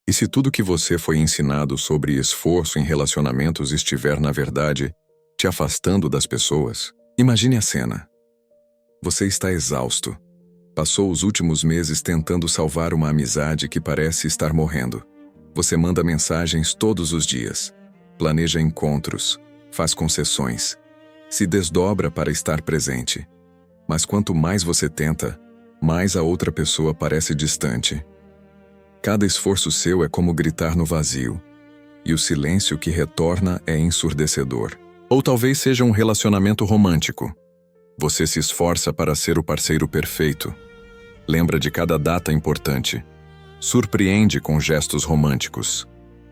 E se tudo que você foi ensinado sobre esforço em relacionamentos estiver, na verdade, te afastando das pessoas? Imagine a cena. Você está exausto. Passou os últimos meses tentando salvar uma amizade que parece estar morrendo. Você manda mensagens todos os dias, planeja encontros, faz concessões, se desdobra para estar presente. Mas quanto mais você tenta, mais a outra pessoa parece distante. Cada esforço seu é como gritar no vazio, e o silêncio que retorna é ensurdecedor. Ou talvez seja um relacionamento romântico. Você se esforça para ser o parceiro perfeito. Lembra de cada data importante. Surpreende com gestos românticos.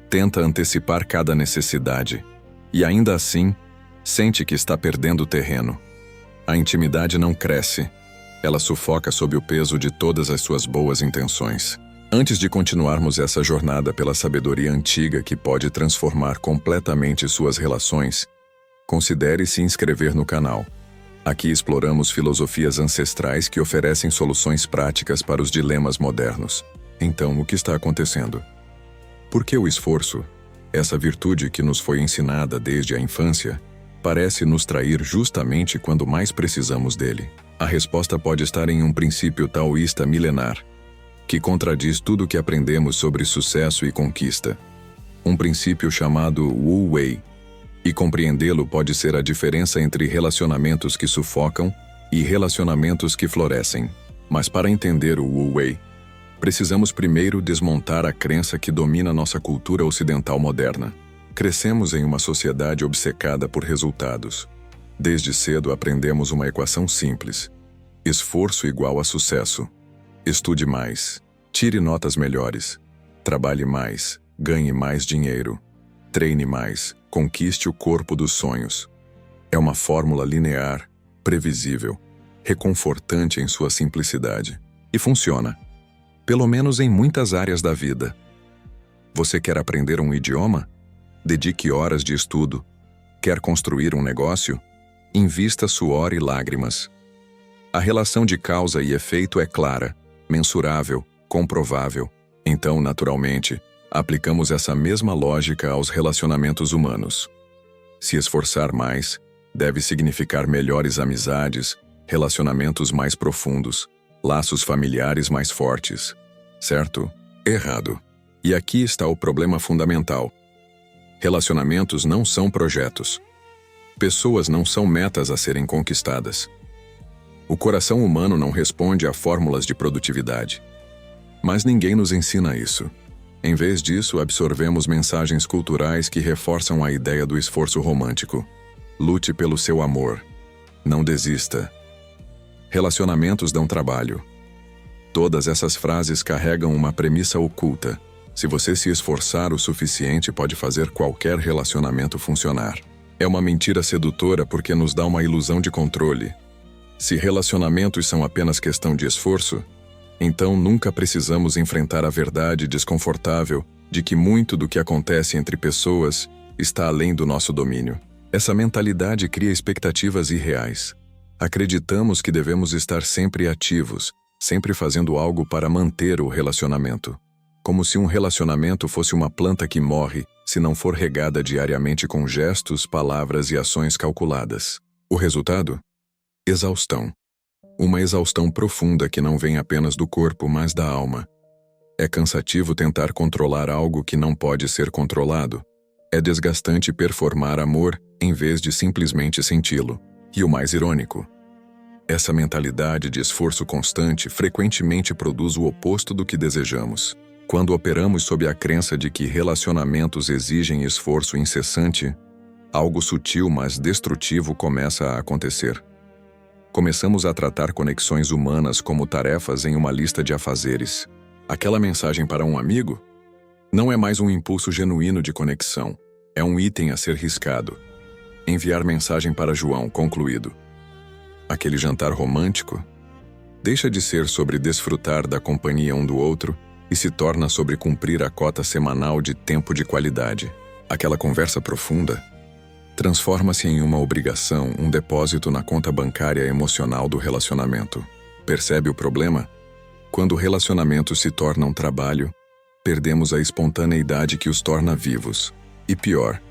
Tenta antecipar cada necessidade. E ainda assim, sente que está perdendo terreno. A intimidade não cresce. Ela sufoca sob o peso de todas as suas boas intenções. Antes de continuarmos essa jornada pela sabedoria antiga que pode transformar completamente suas relações, considere se inscrever no canal. Aqui exploramos filosofias ancestrais que oferecem soluções práticas para os dilemas modernos. Então, o que está acontecendo? Por que o esforço, essa virtude que nos foi ensinada desde a infância, parece nos trair justamente quando mais precisamos dele? A resposta pode estar em um princípio taoísta milenar, que contradiz tudo o que aprendemos sobre sucesso e conquista. Um princípio chamado Wu Wei. E compreendê-lo pode ser a diferença entre relacionamentos que sufocam e relacionamentos que florescem. Mas para entender o Wu Wei, precisamos primeiro desmontar a crença que domina nossa cultura ocidental moderna. Crescemos em uma sociedade obcecada por resultados. Desde cedo aprendemos uma equação simples: esforço igual a sucesso. Estude mais, tire notas melhores, trabalhe mais, ganhe mais dinheiro, treine mais, conquiste o corpo dos sonhos. É uma fórmula linear, previsível, reconfortante em sua simplicidade. E funciona, pelo menos em muitas áreas da vida. Você quer aprender um idioma? Dedique horas de estudo. Quer construir um negócio? Invista suor e lágrimas. A relação de causa e efeito é clara, mensurável, comprovável. Então, naturalmente, aplicamos essa mesma lógica aos relacionamentos humanos. Se esforçar mais deve significar melhores amizades, relacionamentos mais profundos, laços familiares mais fortes. Certo? Errado. E aqui está o problema fundamental. Relacionamentos não são projetos. Pessoas não são metas a serem conquistadas. O coração humano não responde a fórmulas de produtividade. Mas ninguém nos ensina isso. Em vez disso, absorvemos mensagens culturais que reforçam a ideia do esforço romântico. Lute pelo seu amor. Não desista. Relacionamentos dão trabalho. Todas essas frases carregam uma premissa oculta. Se você se esforçar o suficiente, pode fazer qualquer relacionamento funcionar. É uma mentira sedutora porque nos dá uma ilusão de controle. Se relacionamentos são apenas questão de esforço, então nunca precisamos enfrentar a verdade desconfortável de que muito do que acontece entre pessoas está além do nosso domínio. Essa mentalidade cria expectativas irreais. Acreditamos que devemos estar sempre ativos, sempre fazendo algo para manter o relacionamento. Como se um relacionamento fosse uma planta que morre se não for regada diariamente com gestos, palavras e ações calculadas. O resultado? Exaustão. Uma exaustão profunda que não vem apenas do corpo, mas da alma. É cansativo tentar controlar algo que não pode ser controlado. É desgastante performar amor em vez de simplesmente senti-lo. E o mais irônico, essa mentalidade de esforço constante frequentemente produz o oposto do que desejamos. Quando operamos sob a crença de que relacionamentos exigem esforço incessante, algo sutil mas destrutivo começa a acontecer. Começamos a tratar conexões humanas como tarefas em uma lista de afazeres. Aquela mensagem para um amigo? Não é mais um impulso genuíno de conexão. É um item a ser riscado. Enviar mensagem para João, concluído. Aquele jantar romântico? Deixa de ser sobre desfrutar da companhia um do outro e se torna sobre cumprir a cota semanal de tempo de qualidade. Aquela conversa profunda transforma-se em uma obrigação, um depósito na conta bancária emocional do relacionamento. Percebe o problema? Quando relacionamentos se tornam trabalho, perdemos a espontaneidade que os torna vivos. E pior,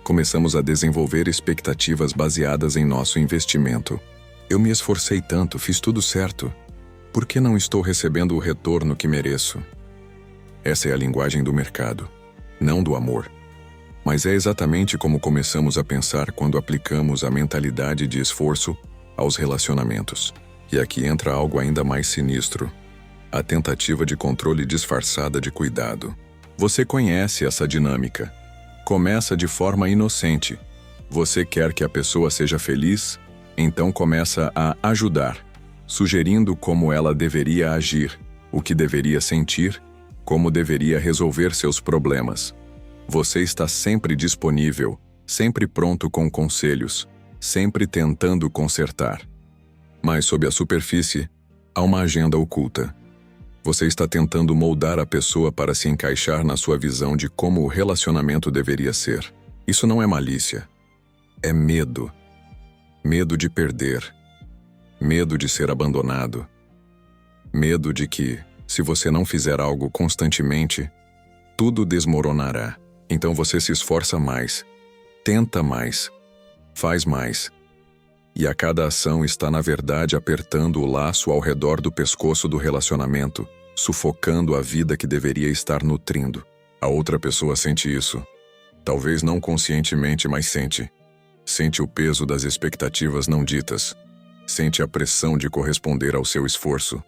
começamos a desenvolver expectativas baseadas em nosso investimento. Eu me esforcei tanto, fiz tudo certo. Por que não estou recebendo o retorno que mereço? Essa é a linguagem do mercado, não do amor. Mas é exatamente como começamos a pensar quando aplicamos a mentalidade de esforço aos relacionamentos. E aqui entra algo ainda mais sinistro: a tentativa de controle disfarçada de cuidado. Você conhece essa dinâmica. Começa de forma inocente. Você quer que a pessoa seja feliz, então começa a ajudar, sugerindo como ela deveria agir, o que deveria sentir, como deveria resolver seus problemas. Você está sempre disponível, sempre pronto com conselhos, sempre tentando consertar. Mas sob a superfície, há uma agenda oculta. Você está tentando moldar a pessoa para se encaixar na sua visão de como o relacionamento deveria ser. Isso não é malícia. É medo. Medo de perder. Medo de ser abandonado. Medo de que, se você não fizer algo constantemente, tudo desmoronará. Então você se esforça mais, tenta mais, faz mais. E a cada ação está, na verdade, apertando o laço ao redor do pescoço do relacionamento, sufocando a vida que deveria estar nutrindo. A outra pessoa sente isso. Talvez não conscientemente, mas sente. Sente o peso das expectativas não ditas. Sente a pressão de corresponder ao seu esforço.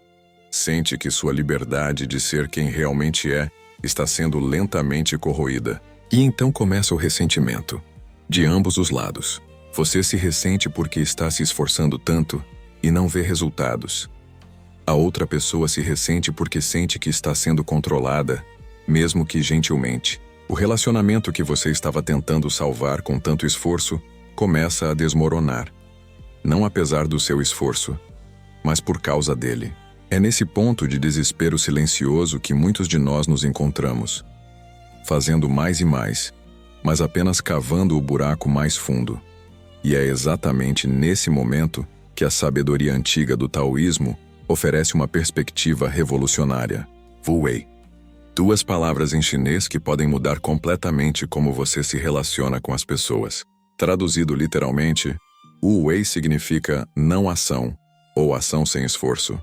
Sente que sua liberdade de ser quem realmente é está sendo lentamente corroída. E então começa o ressentimento. De ambos os lados. Você se ressente porque está se esforçando tanto e não vê resultados. A outra pessoa se ressente porque sente que está sendo controlada, mesmo que gentilmente. O relacionamento que você estava tentando salvar com tanto esforço começa a desmoronar. Não apesar do seu esforço, mas por causa dele. É nesse ponto de desespero silencioso que muitos de nós nos encontramos. Fazendo mais e mais, mas apenas cavando o buraco mais fundo. E é exatamente nesse momento que a sabedoria antiga do taoísmo oferece uma perspectiva revolucionária. Wu Wei. 2 palavras em chinês que podem mudar completamente como você se relaciona com as pessoas. Traduzido literalmente, Wu Wei significa não ação, ou ação sem esforço.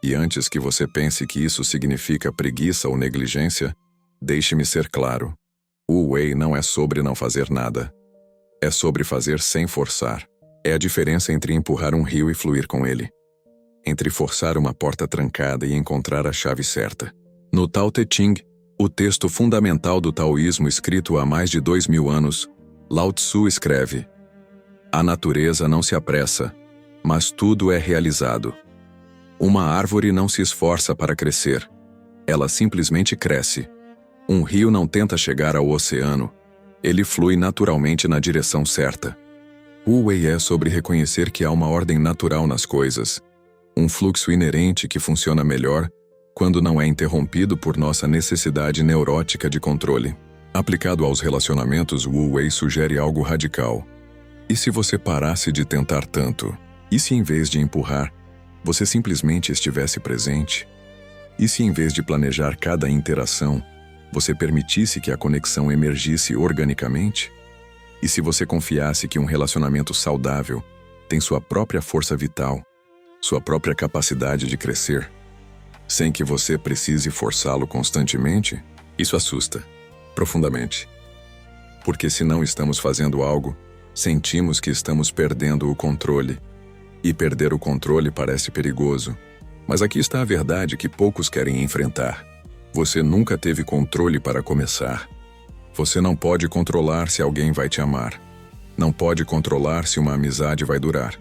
E antes que você pense que isso significa preguiça ou negligência, deixe-me ser claro. Wu Wei não é sobre não fazer nada. É sobre fazer sem forçar. É a diferença entre empurrar um rio e fluir com ele. Entre forçar uma porta trancada e encontrar a chave certa. No Tao Te Ching, o texto fundamental do taoísmo escrito há mais de 2000 anos, Lao Tzu escreve: a natureza não se apressa, mas tudo é realizado. Uma árvore não se esforça para crescer. Ela simplesmente cresce. Um rio não tenta chegar ao oceano. Ele flui naturalmente na direção certa. Wu Wei é sobre reconhecer que há uma ordem natural nas coisas. Um fluxo inerente que funciona melhor quando não é interrompido por nossa necessidade neurótica de controle. Aplicado aos relacionamentos, Wu Wei sugere algo radical. E se você parasse de tentar tanto? E se em vez de empurrar, você simplesmente estivesse presente? E se em vez de planejar cada interação, você permitisse que a conexão emergisse organicamente? E se você confiasse que um relacionamento saudável tem sua própria força vital, sua própria capacidade de crescer, sem que você precise forçá-lo constantemente? Isso assusta, profundamente. Porque se não estamos fazendo algo, sentimos que estamos perdendo o controle. E perder o controle parece perigoso. Mas aqui está a verdade que poucos querem enfrentar. Você nunca teve controle para começar. Você não pode controlar se alguém vai te amar. Não pode controlar se uma amizade vai durar.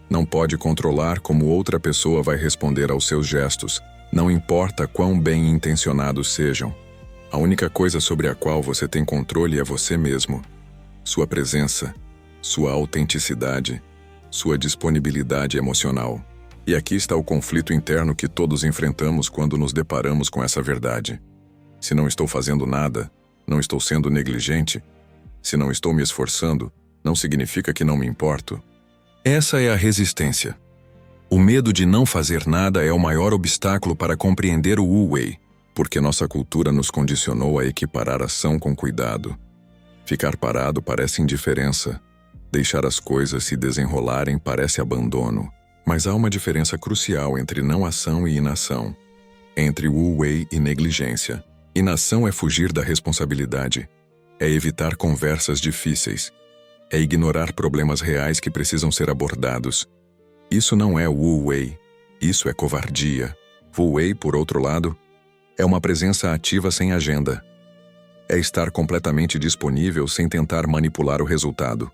Não pode controlar como outra pessoa vai responder aos seus gestos, não importa quão bem intencionados sejam. A única coisa sobre a qual você tem controle é você mesmo. Sua presença, sua autenticidade, sua disponibilidade emocional. E aqui está o conflito interno que todos enfrentamos quando nos deparamos com essa verdade. Se não estou fazendo nada, não estou sendo negligente. Se não estou me esforçando, não significa que não me importo. Essa é a resistência. O medo de não fazer nada é o maior obstáculo para compreender o Wu Wei. porque nossa cultura nos condicionou a equiparar ação com cuidado. Ficar parado parece indiferença. Deixar as coisas se desenrolarem parece abandono. Mas há uma diferença crucial entre não ação e inação. Entre Wu Wei e negligência. Inação é fugir da responsabilidade. É evitar conversas difíceis. É ignorar problemas reais que precisam ser abordados. Isso não é Wu Wei. Isso é covardia. Wu Wei, por outro lado, é uma presença ativa sem agenda. É estar completamente disponível sem tentar manipular o resultado.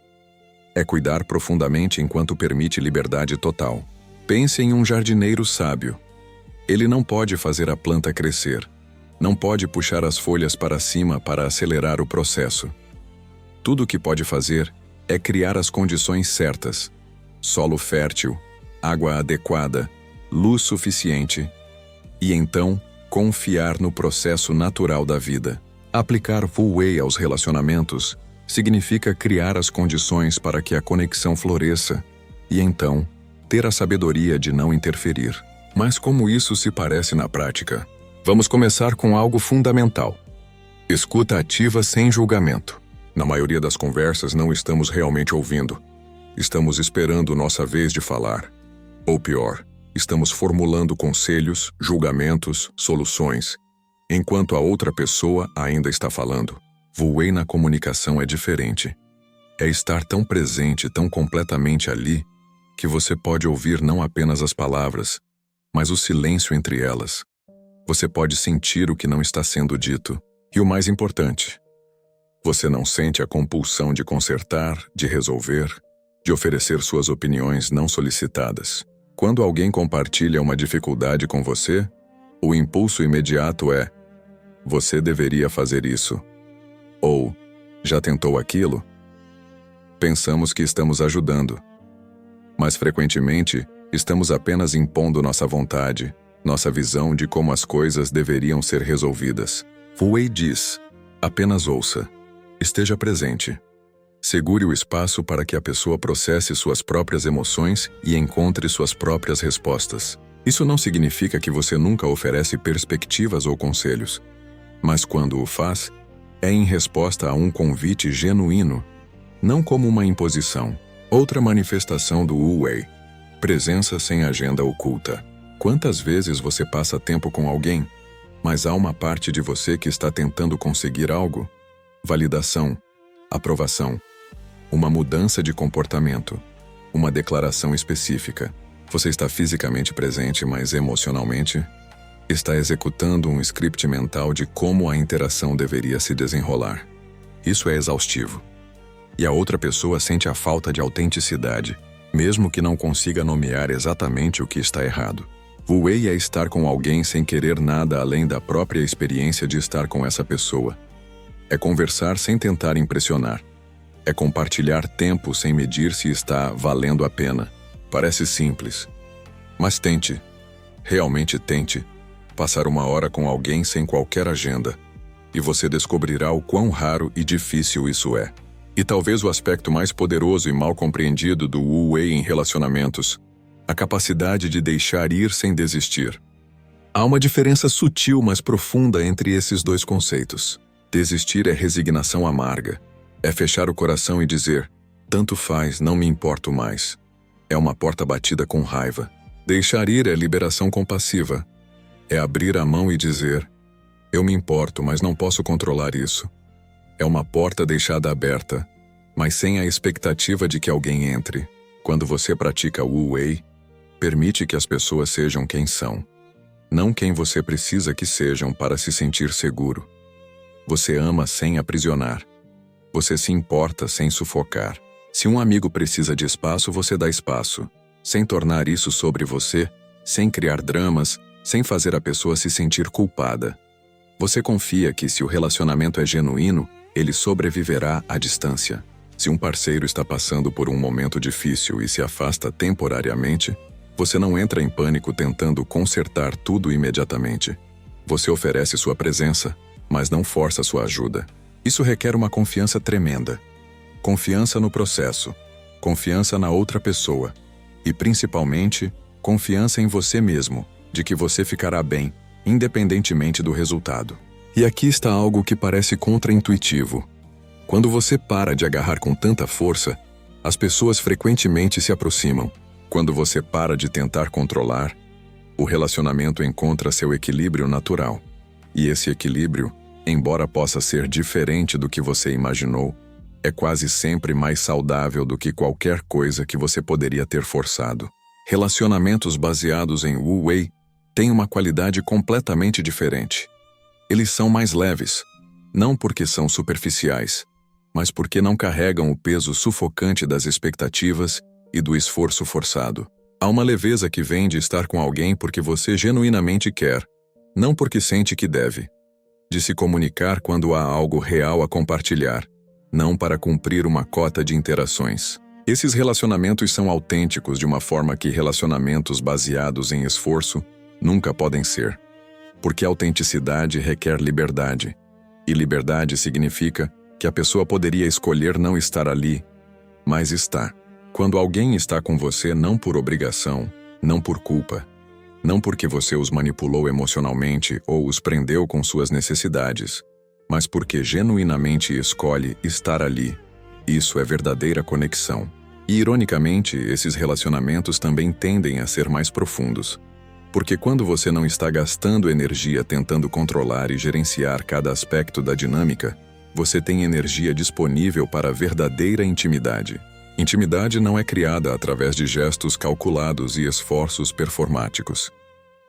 É cuidar profundamente enquanto permite liberdade total. Pense em um jardineiro sábio. Ele não pode fazer a planta crescer. Não pode puxar as folhas para cima para acelerar o processo. Tudo o que pode fazer é criar as condições certas. Solo fértil, água adequada, luz suficiente. E então, confiar no processo natural da vida. Aplicar Wu Wei aos relacionamentos significa criar as condições para que a conexão floresça e então ter a sabedoria de não interferir. Mas como isso se parece na prática? Vamos começar com algo fundamental. Escuta ativa sem julgamento. Na maioria das conversas não estamos realmente ouvindo. Estamos esperando nossa vez de falar. Ou pior, estamos formulando conselhos, julgamentos, soluções, enquanto a outra pessoa ainda está falando. Wu Wei na comunicação é diferente. É estar tão presente, tão completamente ali, que você pode ouvir não apenas as palavras, mas o silêncio entre elas. Você pode sentir o que não está sendo dito. E o mais importante, você não sente a compulsão de consertar, de resolver, de oferecer suas opiniões não solicitadas. Quando alguém compartilha uma dificuldade com você, o impulso imediato é: você deveria fazer isso. Ou, já tentou aquilo? Pensamos que estamos ajudando. Mas frequentemente, estamos apenas impondo nossa vontade, nossa visão de como as coisas deveriam ser resolvidas. Wu Wei diz: apenas ouça. Esteja presente. Segure o espaço para que a pessoa processe suas próprias emoções e encontre suas próprias respostas. Isso não significa que você nunca oferece perspectivas ou conselhos. Mas quando o faz, é em resposta a um convite genuíno, não como uma imposição. Outra manifestação do Wu Wei: presença sem agenda oculta. Quantas vezes você passa tempo com alguém, mas há uma parte de você que está tentando conseguir algo? Validação, aprovação, uma mudança de comportamento, uma declaração específica. Você está fisicamente presente, mas emocionalmente está executando um script mental de como a interação deveria se desenrolar. Isso é exaustivo. E a outra pessoa sente a falta de autenticidade, mesmo que não consiga nomear exatamente o que está errado. Wu Wei é estar com alguém sem querer nada além da própria experiência de estar com essa pessoa. É conversar sem tentar impressionar. É compartilhar tempo sem medir se está valendo a pena. Parece simples. Mas tente, realmente tente, passar uma hora com alguém sem qualquer agenda, e você descobrirá o quão raro e difícil isso é. E talvez o aspecto mais poderoso e mal compreendido do Wu Wei em relacionamentos: a capacidade de deixar ir sem desistir. Há uma diferença sutil, mas profunda entre esses dois conceitos. Desistir é resignação amarga. É fechar o coração e dizer: tanto faz, não me importo mais. É uma porta batida com raiva. Deixar ir é liberação compassiva. É abrir a mão e dizer: eu me importo, mas não posso controlar isso. É uma porta deixada aberta, mas sem a expectativa de que alguém entre. Quando você pratica Wu Wei, permite que as pessoas sejam quem são, não quem você precisa que sejam para se sentir seguro. Você ama sem aprisionar. Você se importa sem sufocar. Se um amigo precisa de espaço, você dá espaço, sem tornar isso sobre você, sem criar dramas, sem fazer a pessoa se sentir culpada. Você confia que, se o relacionamento é genuíno, ele sobreviverá à distância. Se um parceiro está passando por um momento difícil e se afasta temporariamente, você não entra em pânico tentando consertar tudo imediatamente. Você oferece sua presença, mas não força sua ajuda. Isso requer uma confiança tremenda. Confiança no processo, confiança na outra pessoa e, principalmente, confiança em você mesmo, de que você ficará bem, independentemente do resultado. E aqui está algo que parece contraintuitivo. Quando você para de agarrar com tanta força, as pessoas frequentemente se aproximam. Quando você para de tentar controlar, o relacionamento encontra seu equilíbrio natural. E esse equilíbrio, embora possa ser diferente do que você imaginou, é quase sempre mais saudável do que qualquer coisa que você poderia ter forçado. Relacionamentos baseados em Wu Wei têm uma qualidade completamente diferente. Eles são mais leves, não porque são superficiais, mas porque não carregam o peso sufocante das expectativas e do esforço forçado. Há uma leveza que vem de estar com alguém porque você genuinamente quer, não porque sente que deve. De se comunicar quando há algo real a compartilhar, não para cumprir uma cota de interações. Esses relacionamentos são autênticos de uma forma que relacionamentos baseados em esforço nunca podem ser. Porque autenticidade requer liberdade. E liberdade significa que a pessoa poderia escolher não estar ali, mas está. Quando alguém está com você não por obrigação, não por culpa, não porque você os manipulou emocionalmente ou os prendeu com suas necessidades, mas porque genuinamente escolhe estar ali. Isso é verdadeira conexão. E, ironicamente, esses relacionamentos também tendem a ser mais profundos. Porque quando você não está gastando energia tentando controlar e gerenciar cada aspecto da dinâmica, você tem energia disponível para a verdadeira intimidade. Intimidade não é criada através de gestos calculados e esforços performáticos.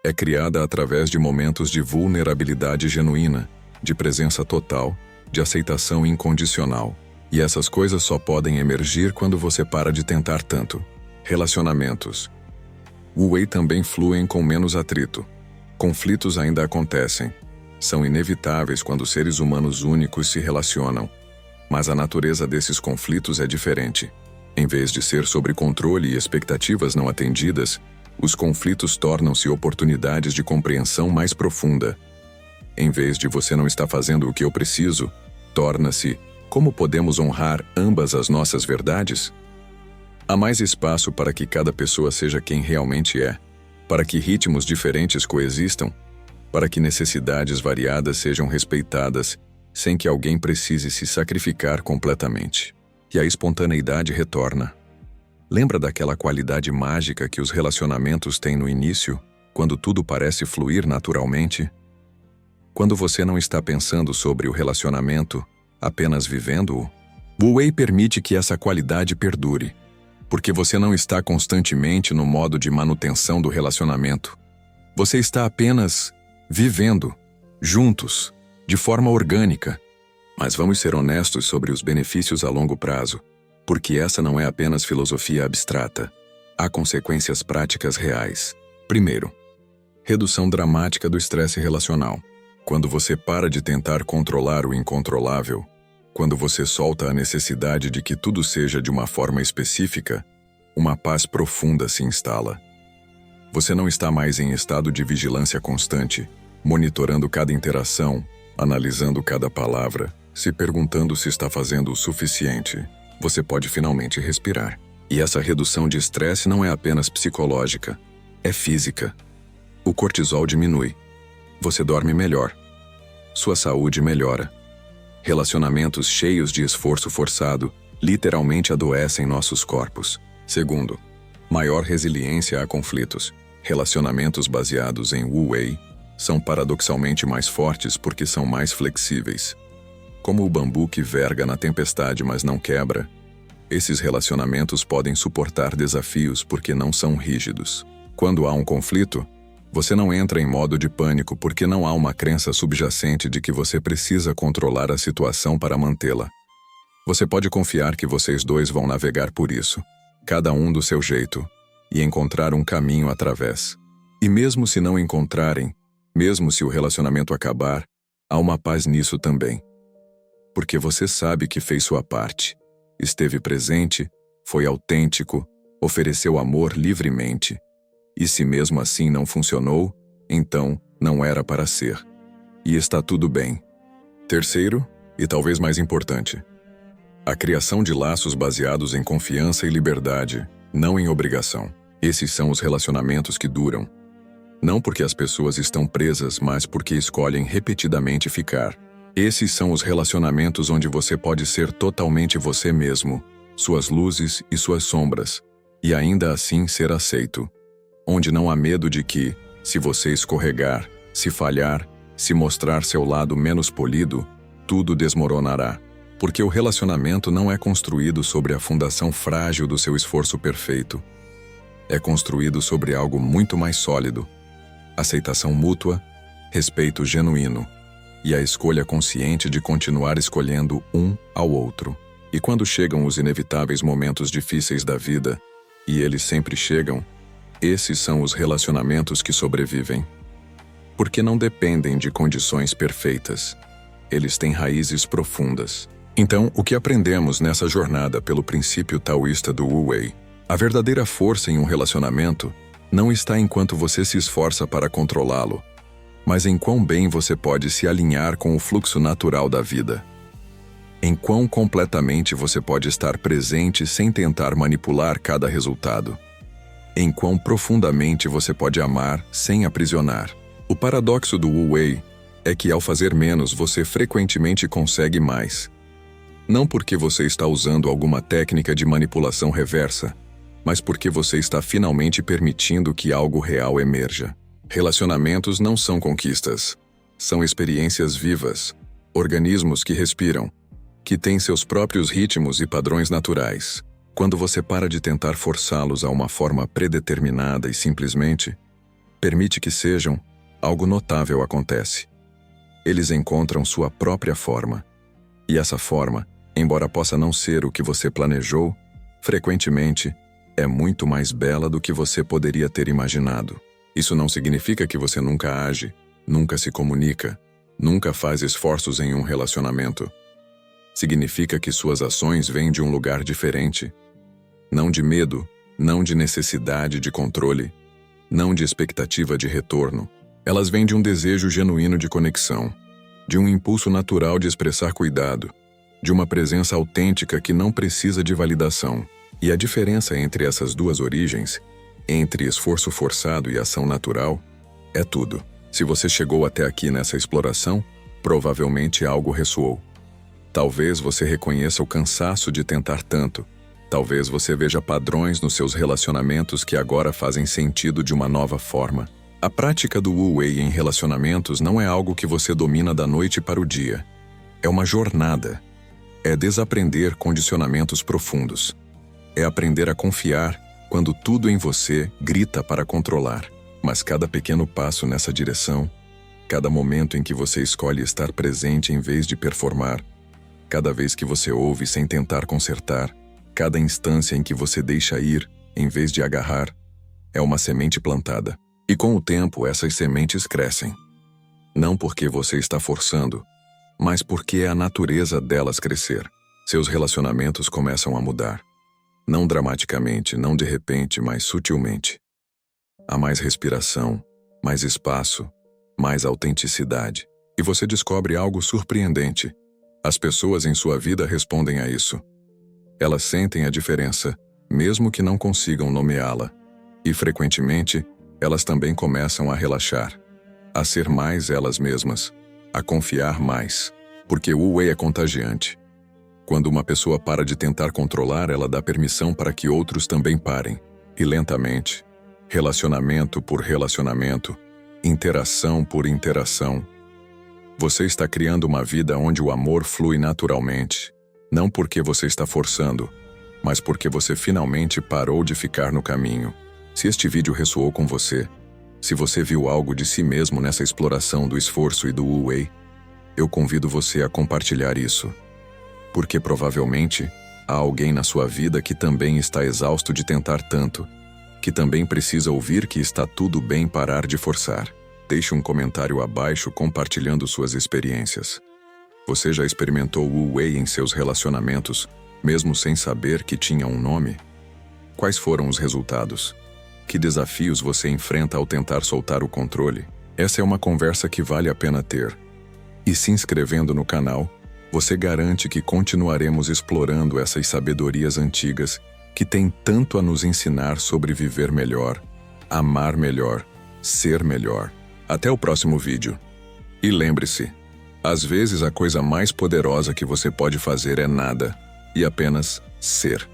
É criada através de momentos de vulnerabilidade genuína, de presença total, de aceitação incondicional. E essas coisas só podem emergir quando você para de tentar tanto. Relacionamentos. Wu Wei também fluem com menos atrito. Conflitos ainda acontecem. São inevitáveis quando seres humanos únicos se relacionam. Mas a natureza desses conflitos é diferente. Em vez de ser sobre controle e expectativas não atendidas, os conflitos tornam-se oportunidades de compreensão mais profunda. Em vez de você não está fazendo o que eu preciso, torna-se como podemos honrar ambas as nossas verdades? Há mais espaço para que cada pessoa seja quem realmente é, para que ritmos diferentes coexistam, para que necessidades variadas sejam respeitadas, sem que alguém precise se sacrificar completamente. E a espontaneidade retorna. Lembra daquela qualidade mágica que os relacionamentos têm no início, quando tudo parece fluir naturalmente? Quando você não está pensando sobre o relacionamento, apenas vivendo-o, Wu Wei permite que essa qualidade perdure, porque você não está constantemente no modo de manutenção do relacionamento. Você está apenas vivendo, juntos, de forma orgânica. Mas vamos ser honestos sobre os benefícios a longo prazo, porque essa não é apenas filosofia abstrata. Há consequências práticas reais. Primeiro, redução dramática do estresse relacional. Quando você para de tentar controlar o incontrolável, quando você solta a necessidade de que tudo seja de uma forma específica, uma paz profunda se instala. Você não está mais em estado de vigilância constante, monitorando cada interação, analisando cada palavra, se perguntando se está fazendo o suficiente. Você pode finalmente respirar. E essa redução de estresse não é apenas psicológica, é física. O cortisol diminui. Você dorme melhor. Sua saúde melhora. Relacionamentos cheios de esforço forçado literalmente adoecem nossos corpos. Segundo, maior resiliência a conflitos. Relacionamentos baseados em Wu Wei são paradoxalmente mais fortes porque são mais flexíveis. Como o bambu que verga na tempestade mas não quebra, esses relacionamentos podem suportar desafios porque não são rígidos. Quando há um conflito, você não entra em modo de pânico porque não há uma crença subjacente de que você precisa controlar a situação para mantê-la. Você pode confiar que vocês dois vão navegar por isso, cada um do seu jeito, e encontrar um caminho através. E mesmo se não encontrarem, mesmo se o relacionamento acabar, há uma paz nisso também. Porque você sabe que fez sua parte, esteve presente, foi autêntico, ofereceu amor livremente. E se mesmo assim não funcionou, então não era para ser. E está tudo bem. Terceiro, e talvez mais importante, a criação de laços baseados em confiança e liberdade, não em obrigação. Esses são os relacionamentos que duram. Não porque as pessoas estão presas, mas porque escolhem repetidamente ficar. Esses são os relacionamentos onde você pode ser totalmente você mesmo, suas luzes e suas sombras, e ainda assim ser aceito. Onde não há medo de que, se você escorregar, se falhar, se mostrar seu lado menos polido, tudo desmoronará. Porque o relacionamento não é construído sobre a fundação frágil do seu esforço perfeito. É construído sobre algo muito mais sólido: aceitação mútua, respeito genuíno e a escolha consciente de continuar escolhendo um ao outro. E quando chegam os inevitáveis momentos difíceis da vida, e eles sempre chegam, esses são os relacionamentos que sobrevivem. Porque não dependem de condições perfeitas. Eles têm raízes profundas. Então, o que aprendemos nessa jornada pelo princípio taoísta do Wu Wei? A verdadeira força em um relacionamento não está em quanto você se esforça para controlá-lo, mas em quão bem você pode se alinhar com o fluxo natural da vida. Em quão completamente você pode estar presente sem tentar manipular cada resultado. Em quão profundamente você pode amar sem aprisionar. O paradoxo do Wu Wei é que ao fazer menos você frequentemente consegue mais. Não porque você está usando alguma técnica de manipulação reversa, mas porque você está finalmente permitindo que algo real emerja. Relacionamentos não são conquistas. São experiências vivas, organismos que respiram, que têm seus próprios ritmos e padrões naturais. Quando você para de tentar forçá-los a uma forma predeterminada e simplesmente permite que sejam, algo notável acontece. Eles encontram sua própria forma. E essa forma, embora possa não ser o que você planejou, frequentemente é muito mais bela do que você poderia ter imaginado. Isso não significa que você nunca age, nunca se comunica, nunca faz esforços em um relacionamento. Significa que suas ações vêm de um lugar diferente. Não de medo, não de necessidade de controle, não de expectativa de retorno. Elas vêm de um desejo genuíno de conexão, de um impulso natural de expressar cuidado, de uma presença autêntica que não precisa de validação. E a diferença entre essas duas origens, entre esforço forçado e ação natural, é tudo. Se você chegou até aqui nessa exploração, provavelmente algo ressoou. Talvez você reconheça o cansaço de tentar tanto. Talvez você veja padrões nos seus relacionamentos que agora fazem sentido de uma nova forma. A prática do Wu Wei em relacionamentos não é algo que você domina da noite para o dia. É uma jornada. É desaprender condicionamentos profundos. É aprender a confiar quando tudo em você grita para controlar. Mas cada pequeno passo nessa direção, cada momento em que você escolhe estar presente em vez de performar, cada vez que você ouve sem tentar consertar, cada instância em que você deixa ir em vez de agarrar, é uma semente plantada. E com o tempo essas sementes crescem. Não porque você está forçando, mas porque é a natureza delas crescer. Seus relacionamentos começam a mudar. Não dramaticamente, não de repente, mas sutilmente. Há mais respiração, mais espaço, mais autenticidade. E você descobre algo surpreendente. As pessoas em sua vida respondem a isso. Elas sentem a diferença, mesmo que não consigam nomeá-la. E frequentemente, elas também começam a relaxar, a ser mais elas mesmas, a confiar mais. Porque o Wu Wei é contagiante. Quando uma pessoa para de tentar controlar, ela dá permissão para que outros também parem. E lentamente, relacionamento por relacionamento, interação por interação, você está criando uma vida onde o amor flui naturalmente, não porque você está forçando, mas porque você finalmente parou de ficar no caminho. Se este vídeo ressoou com você, se você viu algo de si mesmo nessa exploração do esforço e do Wu Wei, eu convido você a compartilhar isso. Porque provavelmente há alguém na sua vida que também está exausto de tentar tanto, que também precisa ouvir que está tudo bem parar de forçar. Deixe um comentário abaixo compartilhando suas experiências. Você já experimentou o Wu Wei em seus relacionamentos, mesmo sem saber que tinha um nome? Quais foram os resultados? Que desafios você enfrenta ao tentar soltar o controle? Essa é uma conversa que vale a pena ter. E se inscrevendo no canal, você garante que continuaremos explorando essas sabedorias antigas que têm tanto a nos ensinar sobre viver melhor, amar melhor ser melhor. Até o próximo vídeo. E lembre-se, às vezes a coisa mais poderosa que você pode fazer é nada, e apenas ser.